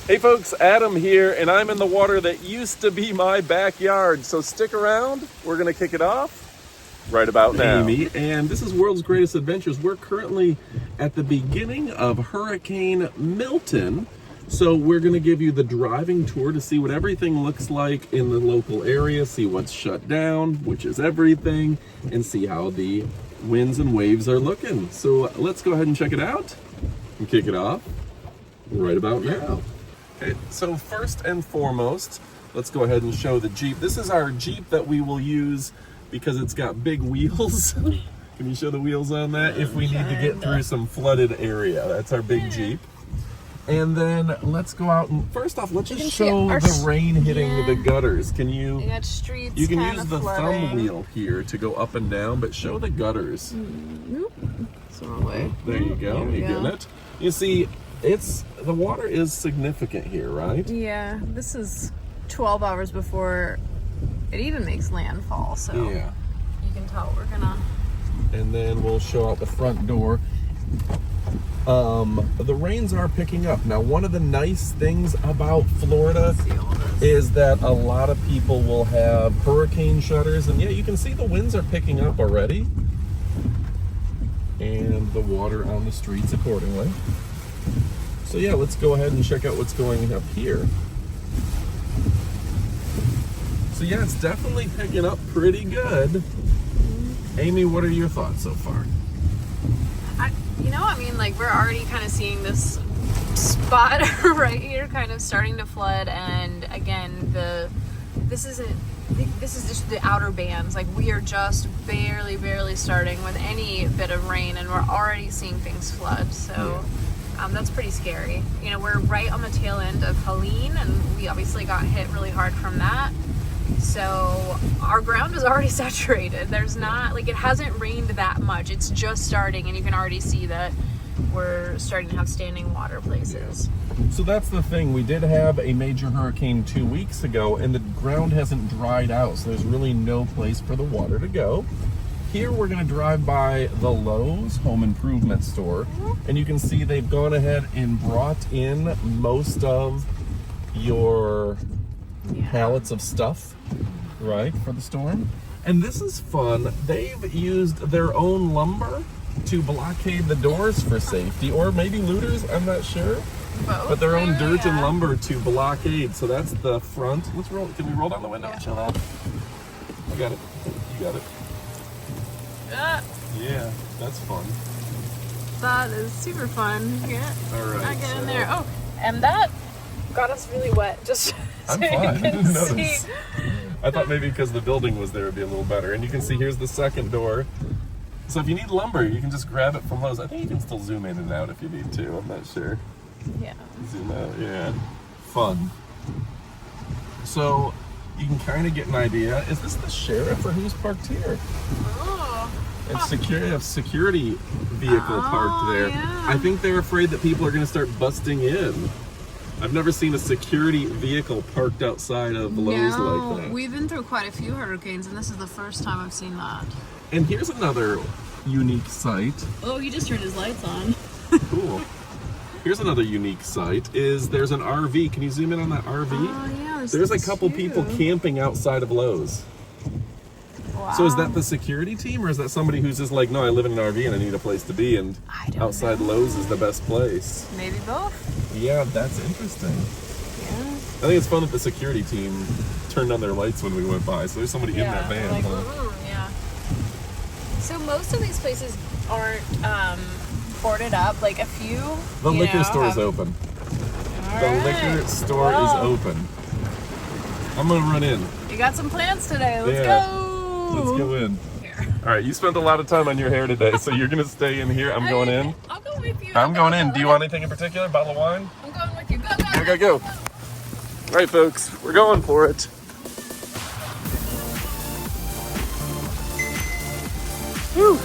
Hey folks, Adam here, and I'm in the water that used to be my backyard. So stick around, we're gonna kick it off right about now. Amy, and this is World's Greatest Adventures. We're currently at the beginning of Hurricane Milton. So we're gonna give you the driving tour to see what everything looks like in the local area, see what's shut down, which is everything, and see how the winds and waves are looking. So let's go ahead and check it out and kick it off right about now. Okay, so first and foremost, let's go ahead and show the Jeep. This is our Jeep that we will use because it's got big wheels. Can you show the wheels on that? If we need to get through some flooded area, that's our big Jeep. And then let's go out and first off, let's just show the rain hitting the gutters. Can you? We got streets. You can use the thumb wheel here to go up and down, but show the gutters. Nope, it's the wrong way. There you go. You get it? You see, the water is significant here, right? Yeah, this is 12 hours before it even makes landfall, so yeah, you can tell we're gonna. And then we'll show out the front door. The rains are picking up. Now, one of the nice things about Florida is that a lot of people will have hurricane shutters, and yeah, you can see the winds are picking up already, and the water on the streets accordingly. So yeah, let's go ahead and check out what's going up here. So yeah, it's definitely picking up pretty good. Amy, what are your thoughts so far? We're already kind of seeing this spot right here kind of starting to flood, and again, this is just the outer bands. Like, we are just barely starting with any bit of rain, and we're already seeing things flood, so that's pretty scary. You know, we're right on the tail end of Helene, and we obviously got hit really hard from that. So our ground is already saturated. There's not, it hasn't rained that much. It's just starting, and you can already see that we're starting to have standing water places. So that's the thing. We did have a major hurricane 2 weeks ago, and the ground hasn't dried out, so there's really no place for the water to go. Here we're going to drive by the Lowe's home improvement store, and you can see they've gone ahead and brought in most of your pallets of stuff, right, for the storm. And this is fun. They've used their own lumber to blockade the doors for safety, or maybe looters, I'm not sure. Both. But their own dirt and lumber to blockade. So that's the front. Let's roll. Can we roll down the window and show that? I got it. You got it. Yeah, that's fun. That is super fun. Yeah. All right. I get in there. Oh, and that got us really wet. Just I'm so fine. you can see. I thought maybe because the building was there, it'd be a little better. And you can see here's the second door. So if you need lumber, you can just grab it from Lowe's. I think you can still zoom in and out if you need to. I'm not sure. Yeah. Zoom out. Yeah. Fun. So you can kind of get an idea. Is this the sheriff or who's parked here? Oh. And security vehicle parked there. Yeah. I think they're afraid that people are going to start busting in. I've never seen a security vehicle parked outside of Lowe's like that. We've been through quite a few hurricanes, and this is the first time I've seen that. And here's another unique sight. Oh, he just turned his lights on. Cool. Here's another unique sight. There's an RV. Can you zoom in on that RV? Oh, yeah. There's a couple people camping outside of Lowe's. Wow. So is that the security team, or is that somebody who's just like, no, I live in an RV and I need a place to be, and outside Lowe's is the best place? Maybe both. Yeah, that's interesting. Yeah. I think it's fun that the security team turned on their lights when we went by, so there's somebody in that van. Like, huh? yeah. So most of these places aren't boarded up. Like a few. The liquor store is open. The liquor store is open. I'm gonna run in. You got some plans today. Let's go. Let's go in. Here. All right, you spent a lot of time on your hair today, so you're gonna stay in here. I'm going in. I'll go with you. I'm going in. Do you want anything in particular? Bottle of wine? I'm going with you. Go. Go. All right, folks, we're going for it. Whew.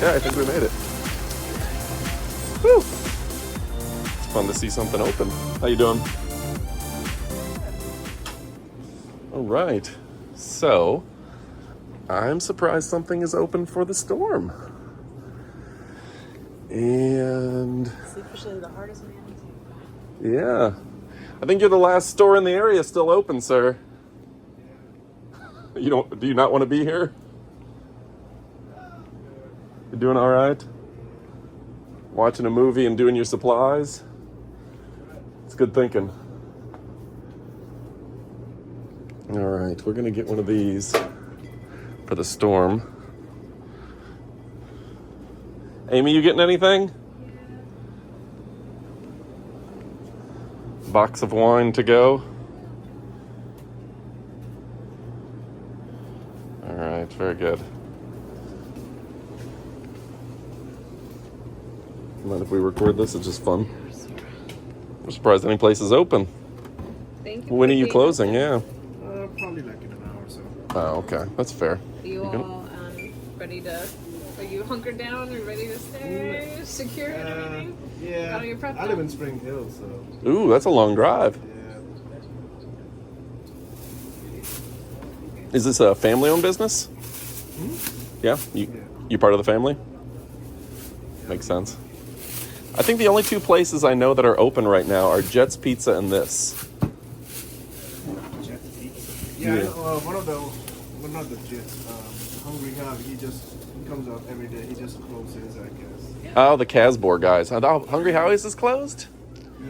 Yeah, I think we made it. Whew. It's fun to see something open. How you doing? All right. So, I'm surprised something is open for the storm. And It's officially the hardest man. yeah. I think you're the last store in the area still open, sir. Do you not want to be here? You doing all right? Watching a movie and doing your supplies? It's good thinking. All right, we're gonna get one of these for the storm. Amy, you getting anything? Box of wine to go. All right, very good. Mind if we record this? It's just fun. I'm surprised any place is open. Thank you. When are you closing? Yeah. Probably like in an hour or so. Oh, okay. That's fair. You all ready to? Are you hunkered down and ready to stay secure and everything? Yeah. Got all your prep I live done? in Spring Hill, so. Ooh, that's a long drive. Yeah. Is this a family-owned business? Yeah? You part of the family? Makes sense. I think the only two places I know that are open right now are Jet's Pizza and this. Jet's Pizza. Yeah. One of the, well, not the Jets. Hungry House. He comes up every day. He just closes, I guess. Oh, the Casbor guys. I thought Hungry Howie's is closed?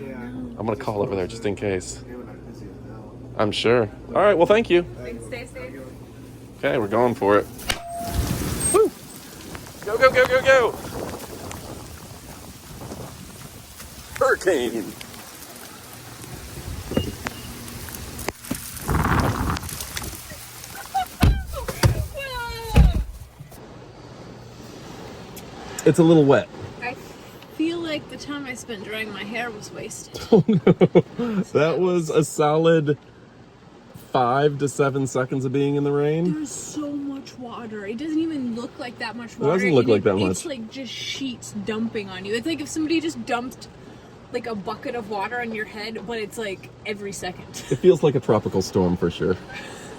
Yeah. I'm going to call over there just in case. They were like busy as hell. I'm sure. All right, well, thank you. Thanks, stay safe. Okay, we're going for it. Woo! Go, go, go, go, go! Hurricane! It's a little wet. I feel like the time I spent drying my hair was wasted. Oh no. That was a solid 5 to 7 seconds of being in the rain. There's so much water. It doesn't even look like that much water. It doesn't look like that much. It's like just sheets dumping on you. It's like if somebody just dumped like a bucket of water on your head, but it's like every second. It feels like a tropical storm for sure.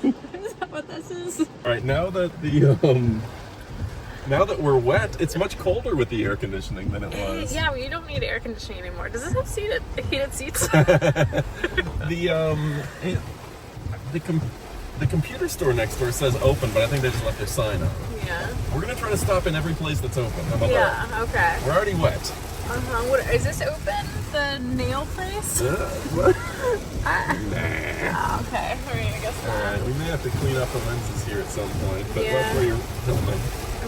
Is that what this is? All right, now that now that we're wet, it's much colder with the air conditioning than it was. Yeah, well, you don't need air conditioning anymore. Does this have heated seats? The computer store next door says open, but I think they just left their sign up. Yeah. We're gonna try to stop in every place that's open. How about that? Yeah, okay. We're already wet. What is this open? The nail place? What? Oh, okay. All right, I guess All not. right, we may have to clean up the lenses here at some point, but Yeah. that's where you're filming.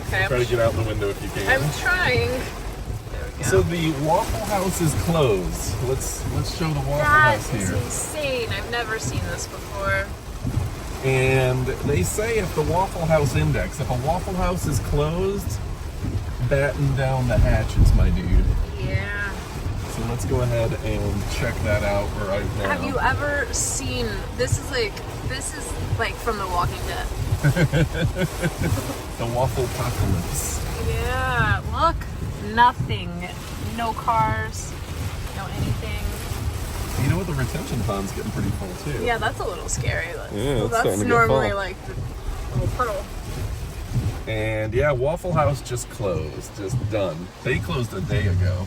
Okay. Try to get out the window if you can. I'm trying. There we go. So the Waffle House is closed. Let's show the Waffle House That is here. insane. I've never seen this before. And they say if the Waffle House index, if a Waffle House is closed, batten down the hatches, my dude. Yeah. So let's go ahead and check that out right now. Have you ever seen this is like from The Walking Dead. The Waffle Apocalypse. Yeah, look. Nothing. No cars. No anything. You know what? The retention pond's getting pretty full too. Yeah, that's a little scary. Yeah, it's starting that's to get normally full. like the little puddle. And yeah, Waffle House just closed. Just done. They closed a day ago,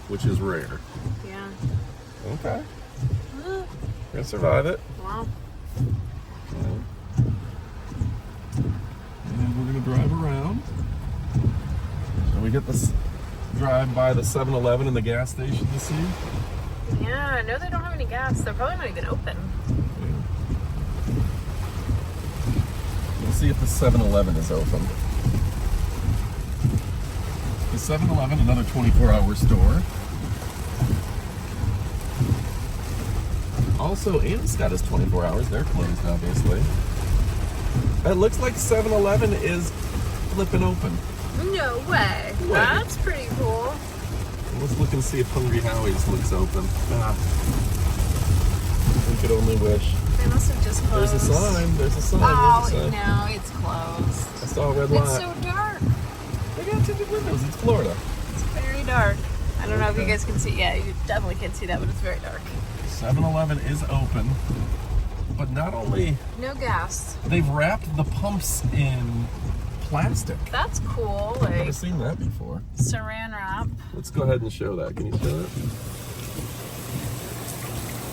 which is rare. Yeah. Okay. We're gonna survive it. Wow. And then we're gonna drive around. And we get this drive by the 7-Eleven and the gas station to see. Yeah, I know they don't have any gas. They're probably not even open. Let's see if the 7-Eleven is open. The 7-Eleven, another 24-hour store. Also, Amscott is 24 hours. They're closed, obviously. It looks like 7-Eleven is flipping open. No way. Way. That's pretty cool. Let's look and see if Hungry Howie's looks open. We could only wish. They must have just closed. There's a sign. There's a sign. Oh, There's a sign. no, it's closed. I saw a red It's light. so dark. They got tinted windows. It's Florida. It's very dark. I don't know if you guys can see. Yeah, you definitely can see that, but it's very dark. 7-Eleven is open, but not only No gas. they've wrapped the pumps in plastic. That's cool. I've never Like seen that before. saran wrap. Let's go ahead and show that. Can you show it?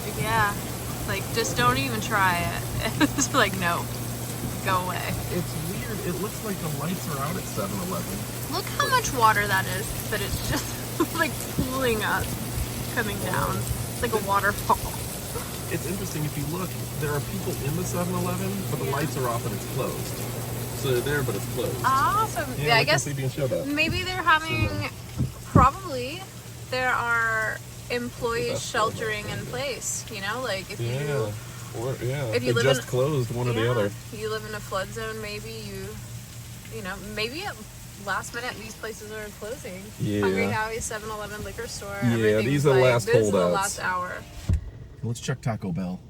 You Yeah. Like, just don't even try it. It's like, no. Go away. It's weird. It looks like the lights are out at 7-Eleven. Look how much water that is, but it's just like pooling up, coming down. It's like a waterfall. It's interesting, if you look, there are people in the 7-Eleven, but the lights are off and it's closed. So they're there, but it's closed. Awesome. Yeah, I guess maybe they're having, probably, there are employees sheltering in place, you know, like if you... if you they live just closed one or the other. You live in a flood zone, maybe you know, maybe at last minute these places are closing. Yeah. Hungry Howie's, 7-Eleven, liquor store. Yeah, these are last this holdouts. is the last hour. Let's check Taco Bell.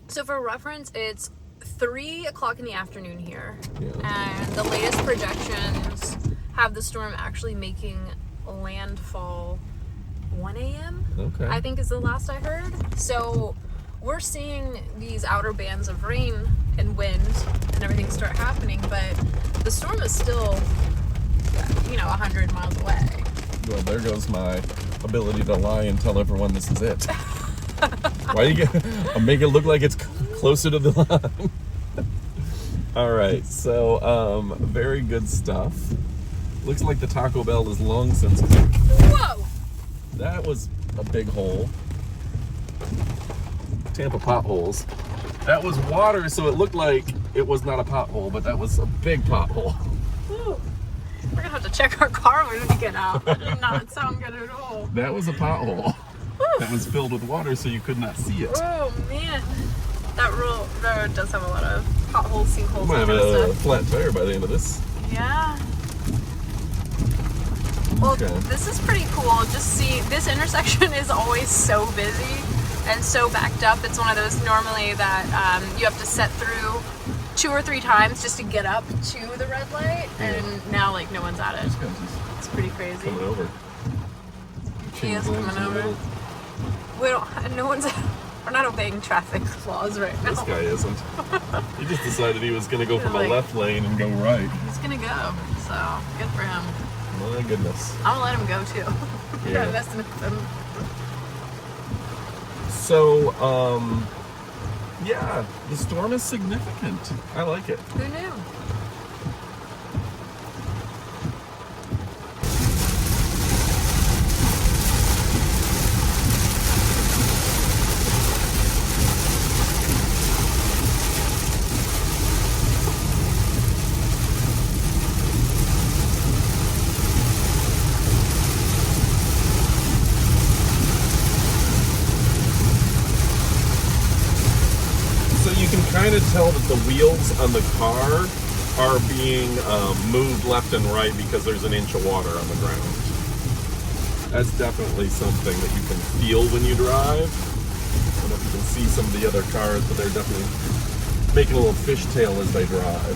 So for reference, it's 3 o'clock in the afternoon here. Yeah. And the latest projections have the storm actually making landfall 1 a.m. Okay. I think is the last I heard. So we're seeing these outer bands of rain and wind and everything start happening, but the storm is still, you know, 100 miles away. Well, there goes my ability to lie and tell everyone this is it. Why do you make it look like it's closer to the line? All right, so very good stuff. Looks like the Taco Bell is long since. Whoa! That was a big hole. Tampa potholes. That was water, so it looked like it was not a pothole, but that was a big pothole. Ooh. We're gonna have to check our car when we get out. That did not sound good at all. That was a pothole. That was filled with water, so you could not see it. Oh man, that road does have a lot of potholes, sinkholes, We might have and a stuff. flat tire by the end of this. Yeah. Well, Okay. this is pretty cool. Just see, this intersection is always so busy and so backed up. It's one of those normally that you have to set through 2 or 3 times just to get up to the red light, and now like no one's at it. It's pretty crazy. Coming over. He is coming over. We don't. No one's. We're not obeying traffic laws right now. This guy isn't. He just decided he was going to go from Like- a left lane and go right. He's gonna go. So good for him. My goodness. I'm gonna let him go too. Yeah. Not messing with him. So, yeah, the storm is significant. I like it. Who knew? So you can kind of tell that the wheels on the car are being moved left and right because there's an inch of water on the ground. That's definitely something that you can feel when you drive. I don't know if you can see some of the other cars, but they're definitely making a little fishtail as they drive.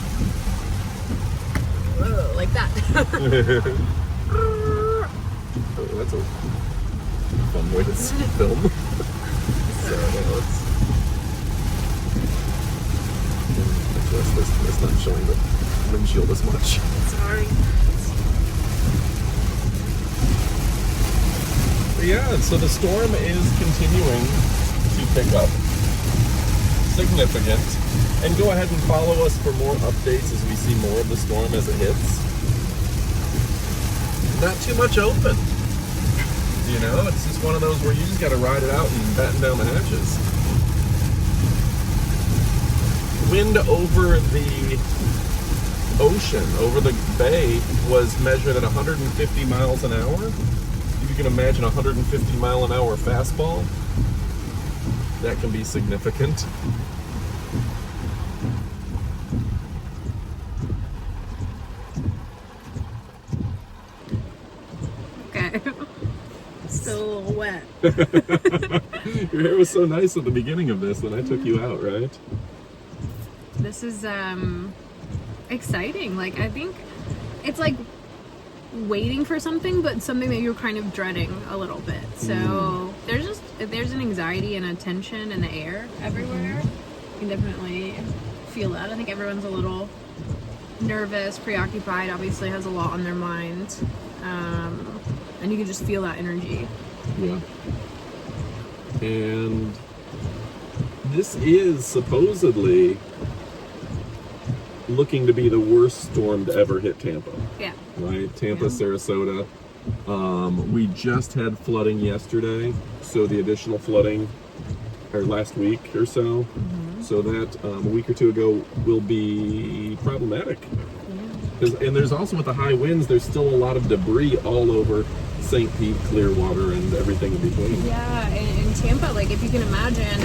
Whoa, like that. Oh, that's a fun way to film. So let's that's not showing the windshield as much. Sorry. But yeah, so the storm is continuing to pick up. Significant. And go ahead and follow us for more updates as we see more of the storm as it hits. Not too much open. You know, it's just one of those where you just got to ride it out and batten down the hatches. Wind over the ocean, over the bay, was measured at 150 miles an hour. If you can imagine a 150 mile an hour fastball, that can be significant. Okay. Still a little wet. Your hair was so nice at the beginning of this, then I took you out, right? This is exciting. Like, I think it's like waiting for something, but something that you're kind of dreading a little bit. So there's an anxiety and a tension in the air everywhere. You can definitely feel that. I think everyone's a little nervous, preoccupied, obviously has a lot on their mind. And you can just feel that energy. Yeah. And this is supposedly looking to be the worst storm to ever hit Tampa. Yeah. Right? Tampa, Sarasota. We just had flooding yesterday, so the additional flooding, or last week or so, so that a week or two ago will be problematic. And there's also, with the high winds, there's still a lot of debris all over St. Pete, Clearwater, and everything in between. Yeah, in Tampa, like if you can imagine,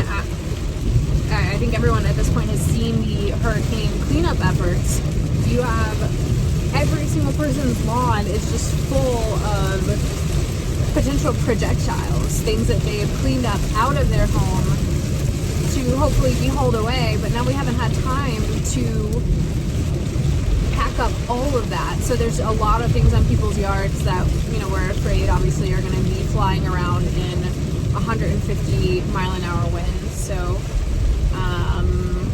I think everyone at this point has seen the hurricane cleanup efforts. You have every single person's lawn is just full of potential projectiles, things that they have cleaned up out of their home to hopefully be hauled away, but now we haven't had time to pack up all of that. So there's a lot of things on people's yards that, you know, we're afraid obviously are going to be flying around in 150 mile an hour winds. So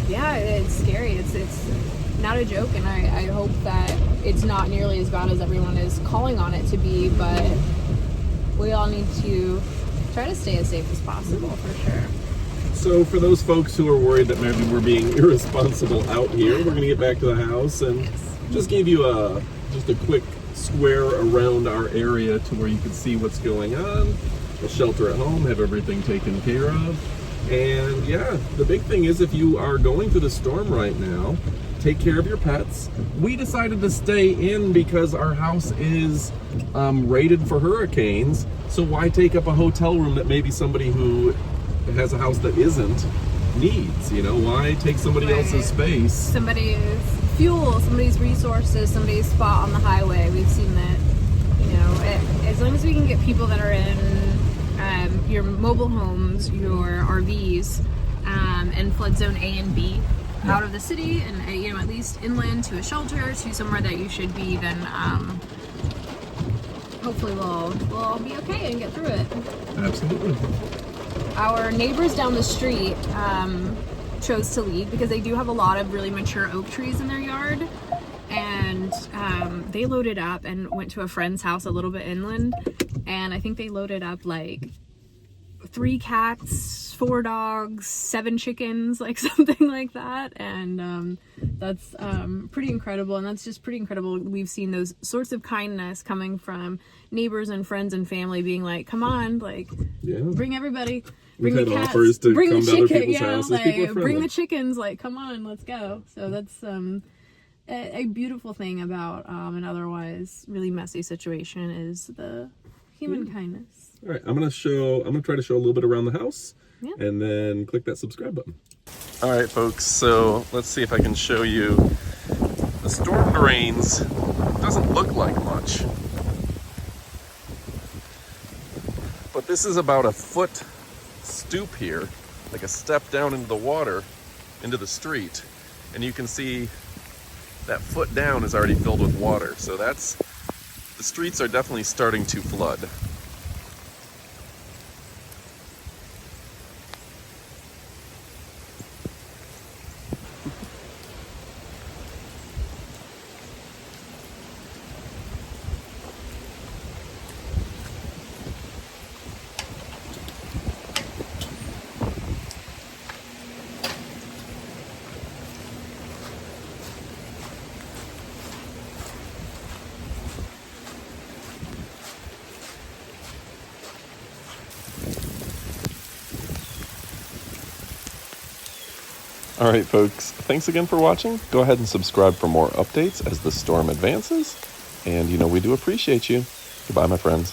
yeah, it's scary. It's not a joke, and I hope that it's not nearly as bad as everyone is calling on it to be, but we all need to try to stay as safe as possible, for sure. So for those folks who are worried that maybe we're being irresponsible out here, we're going to get back to the house and just give you just a quick square around our area to where you can see what's going on. We'll shelter at home, have everything taken care of. And yeah, the big thing is, if you are going through the storm right now, take care of your pets. We decided to stay in because our house is rated for hurricanes. So why take up a hotel room that maybe somebody who has a house that isn't needs? You know, why take somebody else's space? Somebody's fuel, somebody's resources, somebody's spot on the highway. We've seen that, you know, as long as we can get people that are in your mobile homes, your RVs, and flood zone A and B out of the city, and you know, at least inland to a shelter, to somewhere that you should be, then hopefully we'll all be okay and get through it. Absolutely. Our neighbors down the street chose to leave because they do have a lot of really mature oak trees in their yard, and they loaded up and went to a friend's house a little bit inland, and I think they loaded up like 3 cats, 4 dogs, 7 chickens, like something like that. And that's pretty incredible. And that's just pretty incredible. We've seen those sorts of kindness coming from neighbors and friends and family being like, come on, like, bring everybody, bring the cats, offers to bring come the to other chicken, people's houses. like, bring the chickens, like, come on, let's go. So that's a beautiful thing about an otherwise really messy situation is the human kindness. All right, I'm gonna try to show a little bit around the house, and then click that subscribe button. All right, folks, so let's see if I can show you. The storm drains doesn't look like much, but this is about a foot stoop here, like a step down into the water, into the street, and you can see that foot down is already filled with water. So the streets are definitely starting to flood. All right, folks, thanks again for watching. Go ahead and subscribe for more updates as the storm advances. And, you know, we do appreciate you. Goodbye, my friends.